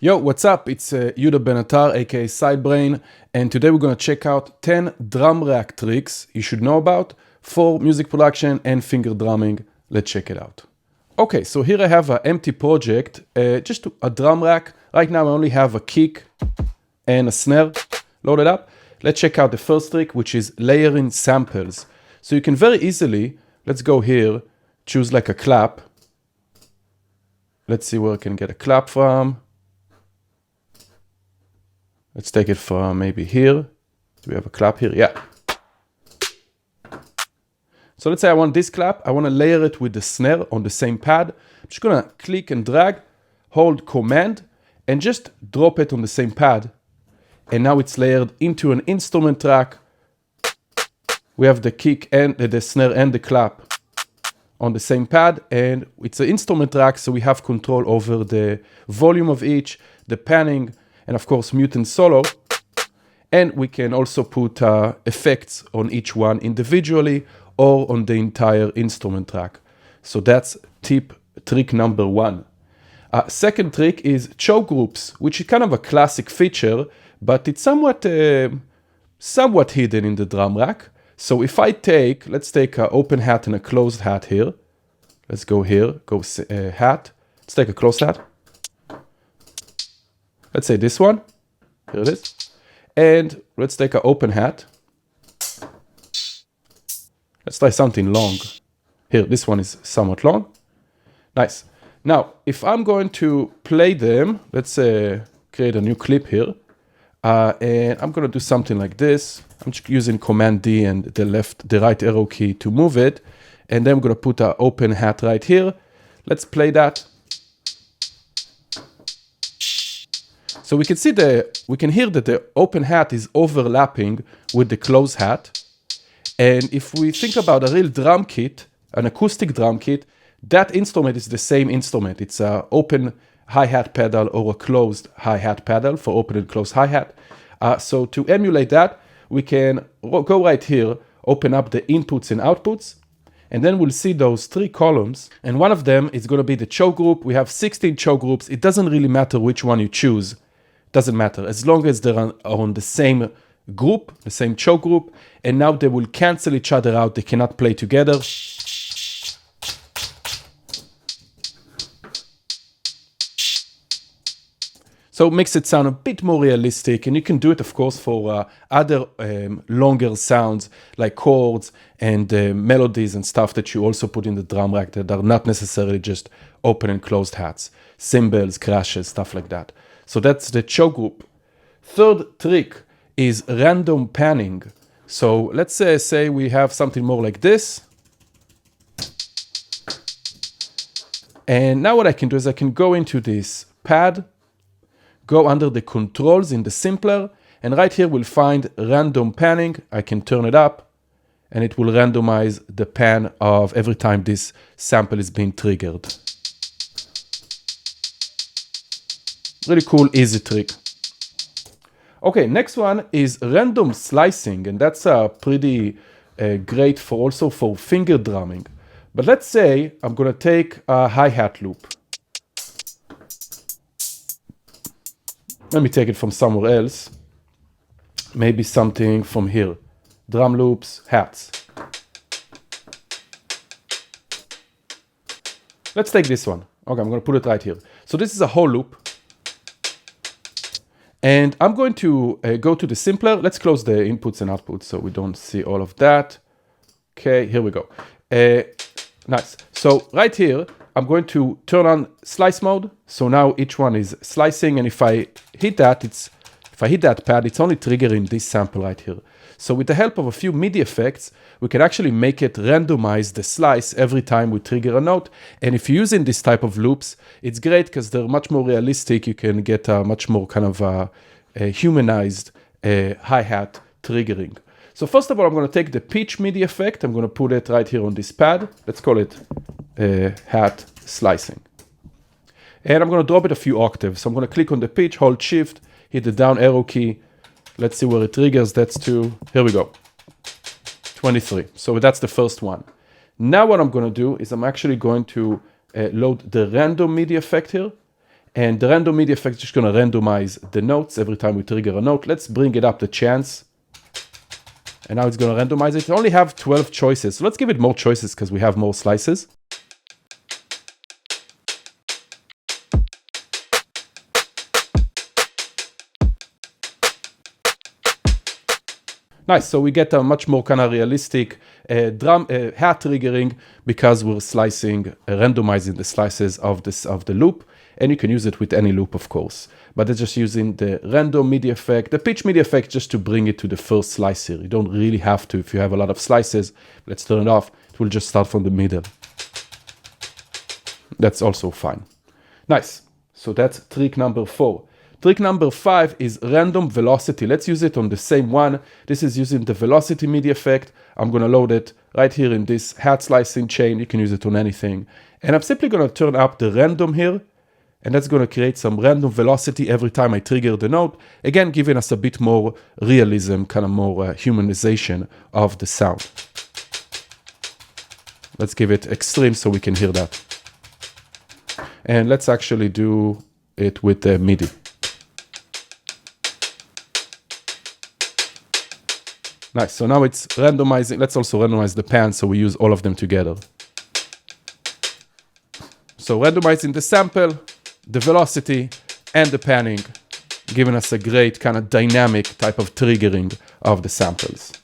Yo, what's up? It's ben-atar, aka Sidebrain, and today we're going to check out 10 drum rack tricks you should know about for music production and finger drumming. Let's check it out. Okay, so here I have an empty project, just a drum rack. Right now I only have a kick and a snare loaded up. Let's check out the first trick, which is layering samples. So you can very easily, let's go here, choose like a clap. Let's see where I can get a clap from. Let's take it from maybe here. Do we have a clap here? Yeah. So let's say I want this clap. I want to layer it with the snare on the same pad. I'm just going to click and drag, hold Command, and just drop it on the same pad. And now it's layered into an instrument track. We have the kick and the snare and the clap on the same pad. And it's an instrument track, so we have control over the volume of each, the panning, and of course mute and solo. And we can also put effects on each one individually or on the entire instrument track. So that's trick number one. Second trick is choke groups, which is kind of a classic feature, but it's somewhat hidden in the drum rack. So if I let's take an open hat and a closed hat here. Let's go here, hat. Let's take a closed hat. Let's say this one, here it is. And let's take an open hat. Let's try something long. Here, this one is somewhat long. Nice. Now, if I'm going to play them, let's create a new clip here. And I'm gonna do something like this. I'm just using Command D and the right arrow key to move it. And then I'm gonna put an open hat right here. Let's play that. So we can hear that the open hat is overlapping with the closed hat. And if we think about a real drum kit, an acoustic drum kit, that instrument is the same instrument. It's an open hi-hat pedal or a closed hi-hat pedal for open and closed hi-hat. So to emulate that, we can go right here, open up the inputs and outputs, and then we'll see those three columns. And one of them is going to be the choke group. We have 16 choke groups. It doesn't really matter which one you choose. Doesn't matter, as long as they're on the same group, the same choke group, and now they will cancel each other out. They cannot play together. So it makes it sound a bit more realistic, and you can do it, of course, for other longer sounds like chords and melodies and stuff that you also put in the drum rack that are not necessarily just open and closed hats, cymbals, crashes, stuff like that. So that's the choke group. Third trick is random panning. So let's say we have something more like this. And now what I can do is I can go into this pad, go under the controls in the simpler, and right here we'll find random panning. I can turn it up, and it will randomize the pan of every time this sample is being triggered. Really cool, easy trick. Okay, next one is random slicing, and that's pretty great also for finger drumming. But let's say I'm gonna take a hi-hat loop. Let me take it from somewhere else. Maybe something from here. Drum loops, hats. Let's take this one. Okay, I'm gonna put it right here. So this is a whole loop. And I'm going to go to the simpler. Let's close the inputs and outputs so we don't see all of that. Okay, here we go. Nice. So right here, I'm going to turn on slice mode. So now each one is slicing, and if I hit that pad, it's only triggering this sample right here. So with the help of a few MIDI effects, we can actually make it randomize the slice every time we trigger a note. And if you're using this type of loops, it's great because they're much more realistic. You can get a much more kind of a humanized hi-hat triggering. So first of all, I'm going to take the pitch MIDI effect. I'm going to put it right here on this pad. Let's call it hat slicing. And I'm going to drop it a few octaves. So I'm going to click on the pitch, hold shift, hit the down arrow key. Let's see where it triggers. That's here we go. 23. So that's the first one. Now what I'm going to do is I'm actually going to load the random MIDI effect here. And the random MIDI effect is just going to randomize the notes every time we trigger a note. Let's bring it up to chance. And now it's going to randomize it. We only have 12 choices. So let's give it more choices because we have more slices. Nice, so we get a much more kind of realistic drum hat triggering because we're slicing, randomizing the slices of the loop, and you can use it with any loop, of course. But it's just using the random MIDI effect, the pitch MIDI effect, just to bring it to the first slice here. You don't really have to if you have a lot of slices. Let's turn it off. It will just start from the middle. That's also fine. Nice. So that's trick number 4. Trick number 5 is random velocity. Let's use it on the same one. This is using the velocity MIDI effect. I'm going to load it right here in this hat slicing chain. You can use it on anything. And I'm simply going to turn up the random here. And that's going to create some random velocity every time I trigger the note. Again, giving us a bit more realism, kind of more humanization of the sound. Let's give it extreme so we can hear that. And let's actually do it with the MIDI. Nice, so now it's randomizing. Let's also randomize the pan so we use all of them together. So randomizing the sample, the velocity, and the panning, giving us a great kind of dynamic type of triggering of the samples.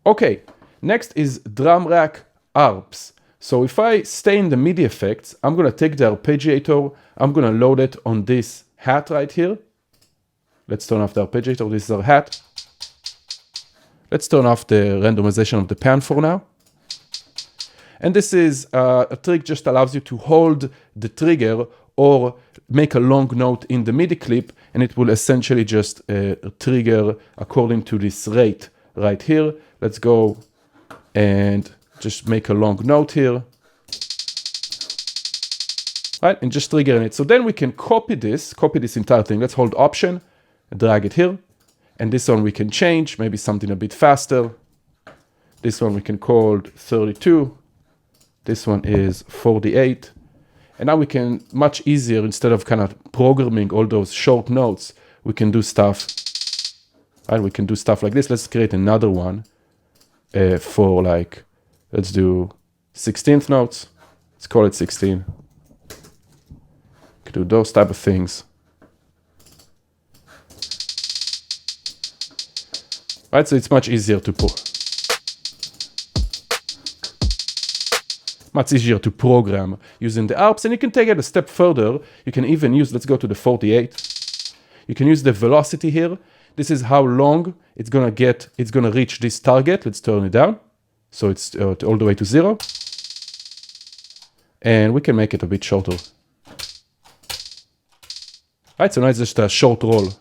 Okay, next is drum rack Arps. So if I stay in the MIDI effects, I'm going to take the arpeggiator, I'm going to load it on this hat right here. Let's turn off the arpeggiator, this is our hat. Let's turn off the randomization of the pan for now. And this is a trick just allows you to hold the trigger or make a long note in the MIDI clip, and it will essentially just trigger according to this rate right here. Let's go and just make a long note here. Right, and just triggering it. So then we can copy this entire thing. Let's hold Option, drag it here. And this one we can change, maybe something a bit faster. This one we can call 32. This one is 48. And now we can much easier, instead of kind of programming all those short notes, we can do stuff. Right, we can do stuff like this. Let's create another one for like, let's do 16th notes. Let's call it 16. Can do those type of things. Right, so it's much easier to program using the Arps, and you can take it a step further. You can even use, let's go to the 48. You can use the velocity here. This is how long it's gonna reach this target. Let's turn it down. So it's all the way to 0. And we can make it a bit shorter. Right, so now it's just a short roll.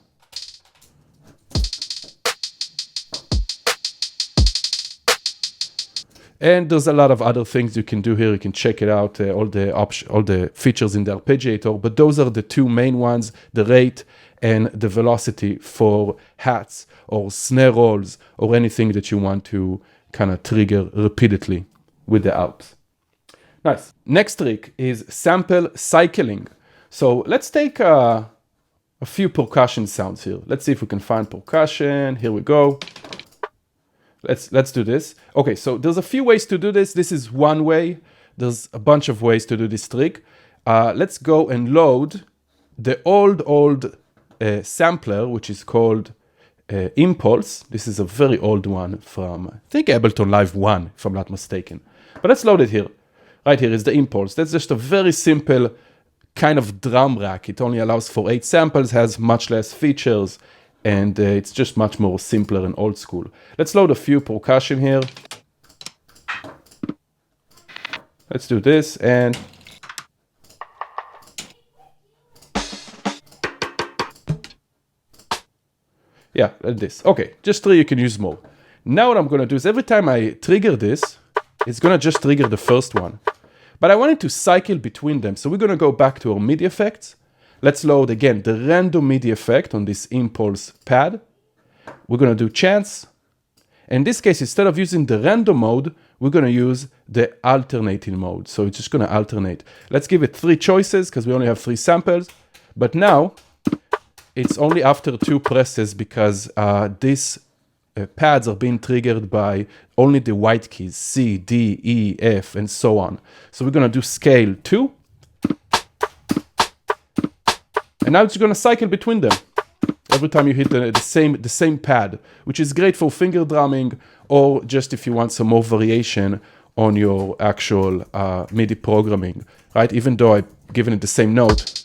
And there's a lot of other things you can do here. You can check it out, all the features in the arpeggiator, but those are the two main ones, the rate and the velocity for hats or snare rolls or anything that you want to kind of trigger repeatedly with the Arps. Nice. Next trick is sample cycling. So let's take a few percussion sounds here. Let's see if we can find percussion. Here we go. Let's do this. Okay, so there's a few ways to do this. This is one way. There's a bunch of ways to do this trick. Let's go and load the old sampler, which is called Impulse. This is a very old one from, I think, Ableton Live 1, if I'm not mistaken. But let's load it here. Right here is the Impulse. That's just a very simple kind of drum rack. It only allows for 8 samples, has much less features, and it's just much more simpler and old school. Let's load a few percussion here. Let's do this, and yeah, like this. Okay, just 3, you can use more. Now what I'm gonna do is every time I trigger this, it's gonna just trigger the first one. But I wanted to cycle between them, so we're gonna go back to our MIDI effects. Let's load again the random MIDI effect on this Impulse pad. We're gonna do chance. In this case, instead of using the random mode, we're gonna use the alternating mode. So it's just gonna alternate. Let's give it 3 choices because we only have 3 samples. But now it's only after 2 presses because these pads are being triggered by only the white keys, C, D, E, F, and so on. So we're gonna do scale 2. And now it's gonna cycle between them every time you hit the same pad, which is great for finger drumming or just if you want some more variation on your actual MIDI programming, right? Even though I've given it the same note,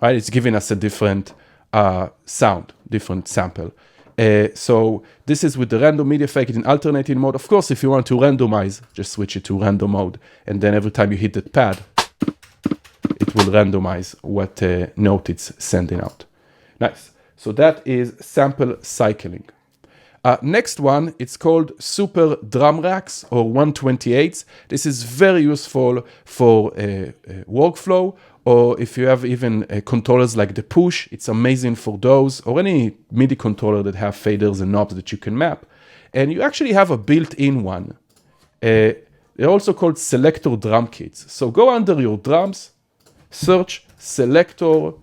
right? It's giving us a different sound, different sample. So this is with the random MIDI effect in alternating mode. Of course, if you want to randomize, just switch it to random mode. And then every time you hit that pad, it will randomize what note it's sending out. Nice. So that is sample cycling. Next one, it's called Super Drum Racks or 128s. This is very useful for workflow, or if you have even controllers like the push, it's amazing for those, or any MIDI controller that have faders and knobs that you can map. And you actually have a built-in one. They're also called Selector drum kits. So go under your drums, search Selector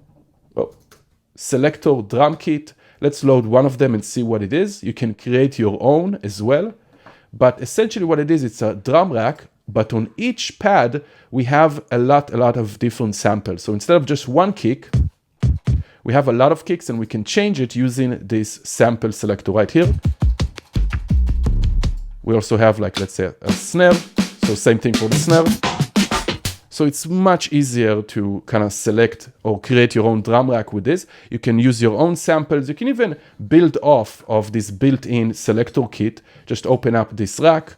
drum kit. Let's load one of them and see what it is. You can create your own as well. But essentially what it is, it's a drum rack, but on each pad, we have a lot of different samples. So instead of just one kick, we have a lot of kicks and we can change it using this sample selector right here. We also have, like, let's say a snare. So same thing for the snare. So it's much easier to kind of select or create your own drum rack with this. You can use your own samples. You can even build off of this built-in selector kit. Just open up this rack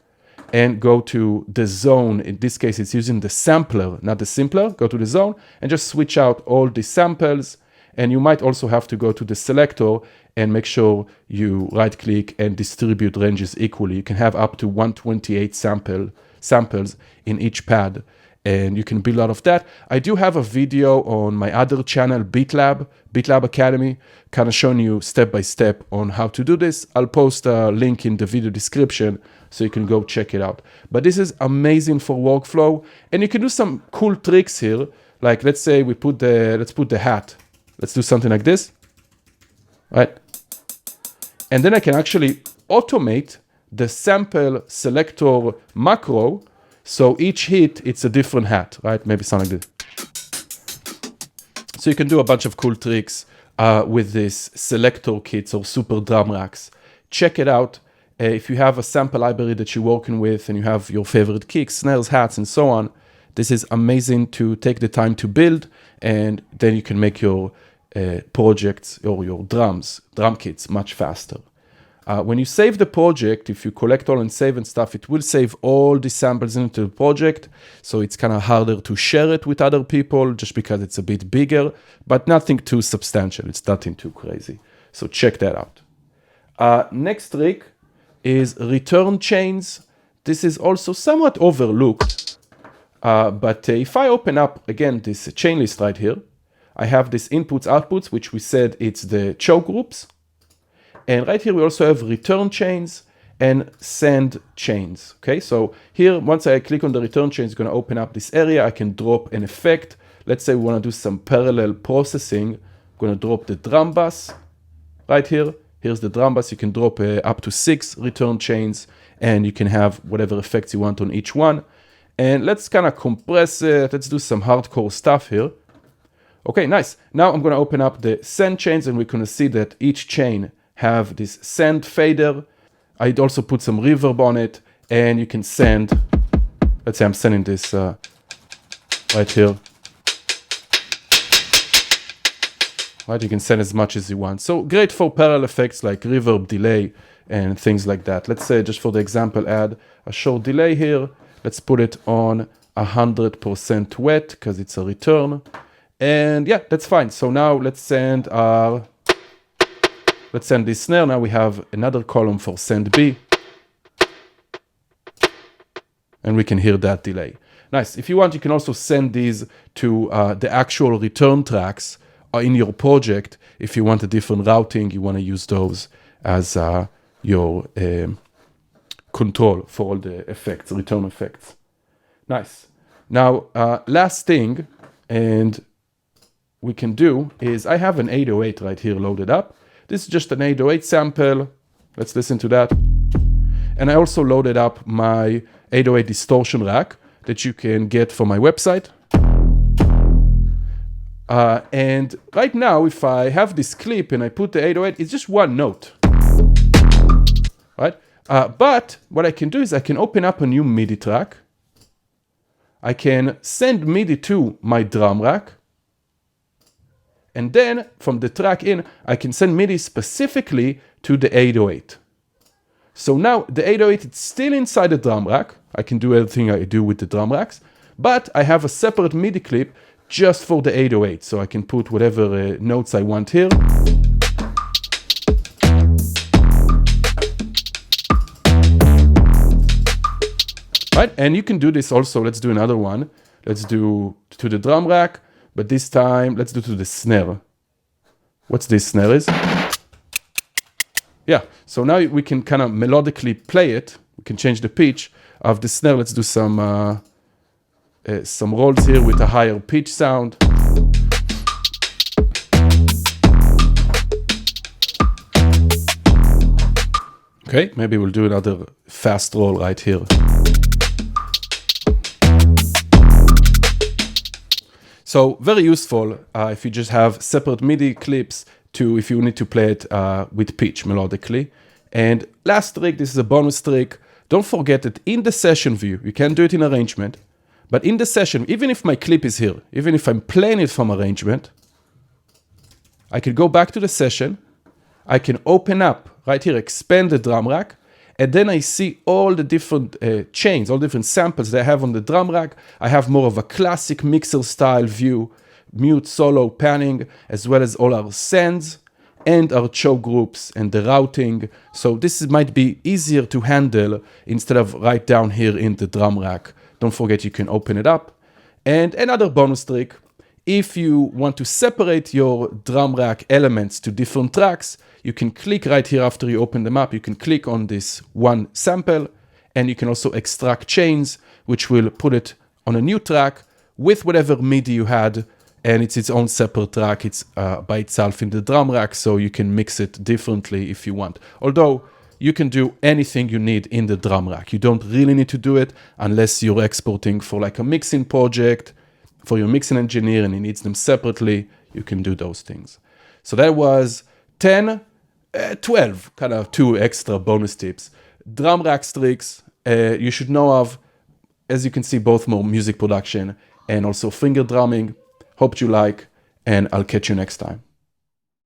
and go to the zone. In this case, it's using the sampler, not the simpler. Go to the zone and just switch out all the samples. And you might also have to go to the selector and make sure you right-click and distribute ranges equally. You can have up to 128 samples in each pad. And you can build out of that. I do have a video on my other channel, BeatLab Academy, kind of showing you step by step on how to do this. I'll post a link in the video description so you can go check it out. But this is amazing for workflow. And you can do some cool tricks here. Like, let's say let's put the hat. Let's do something like this, right? And then I can actually automate the sample selector macro. So each hit, it's a different hat, right? Maybe something like this. So you can do a bunch of cool tricks with this selector kits or super drum racks. Check it out. If you have a sample library that you're working with and you have your favorite kicks, snares, hats, and so on, this is amazing to take the time to build, and then you can make your projects or your drum kits much faster. When you save the project, if you collect all and save and stuff, it will save all the samples into the project. So it's kind of harder to share it with other people just because it's a bit bigger, but nothing too substantial. It's nothing too crazy. So check that out. Next trick is return chains. This is also somewhat overlooked. But if I open up, again, this chain list right here, I have this inputs, outputs, which we said it's the choke groups. And right here, we also have return chains and send chains. Okay, so here, once I click on the return chain, it's going to open up this area. I can drop an effect. Let's say we want to do some parallel processing. I'm going to drop the drum bass right here. Here's the drum bass. You can drop up to 6 return chains, and you can have whatever effects you want on each one. And let's kind of compress it. Let's do some hardcore stuff here. Okay, nice. Now I'm going to open up the send chains, and we're going to see that each chain have this send fader. I'd also put some reverb on it, and you can send, let's say I'm sending this right here. Right, you can send as much as you want. So great for parallel effects like reverb, delay, and things like that. Let's say, just for the example, add a short delay here. Let's put it on 100% wet because it's a return. And yeah, that's fine. So now let's send this snare. Now we have another column for send B. And we can hear that delay. Nice. If you want, you can also send these to the actual return tracks in your project. If you want a different routing, you want to use those as your control for all the effects, return effects. Nice. Now, last thing, and we can do is I have an 808 right here loaded up. This is just an 808 sample. Let's listen to that. And I also loaded up my 808 distortion rack that you can get from my website. And right now, if I have this clip and I put the 808, it's just one note, right? But what I can do is I can open up a new MIDI track. I can send MIDI to my drum rack. And then from the track in, I can send MIDI specifically to the 808. So now the 808 is still inside the drum rack. I can do everything I do with the drum racks, but I have a separate MIDI clip just for the 808. So I can put whatever notes I want here. Right, and you can do this also. Let's do another one. Let's do to the drum rack. But this time, let's do to the snare. What's this snare is? Yeah, so now we can kind of melodically play it. We can change the pitch of the snare. Let's do some rolls here with a higher pitch sound. Okay, maybe we'll do another fast roll right here. So very useful if you just have separate MIDI clips to if you need to play it with pitch melodically. And last trick, this is a bonus trick. Don't forget that in the session view, you can do it in arrangement, but in the session, even if my clip is here, even if I'm playing it from arrangement, I can go back to the session. I can open up right here, expand the drum rack, and then I see all the different chains, all different samples that I have on the drum rack. I have more of a classic mixer style view, mute, solo, panning, as well as all our sends and our choke groups and the routing. So this might be easier to handle instead of right down here in the drum rack. Don't forget you can open it up. And another bonus trick, if you want to separate your drum rack elements to different tracks, you can click right here after you open them up. You can click on this one sample, and you can also extract chains, which will put it on a new track with whatever MIDI you had, and it's its own separate track. It's by itself in the drum rack, so you can mix it differently if you want. Although you can do anything you need in the drum rack. You don't really need to do it unless you're exporting for like a mixing project, for your mixing engineer, and he needs them separately. You can do those things. So that was 12, kind of 2 extra bonus tips. Drum rack tricks you should know of, as you can see, both more music production and also finger drumming. Hope you like, and I'll catch you next time.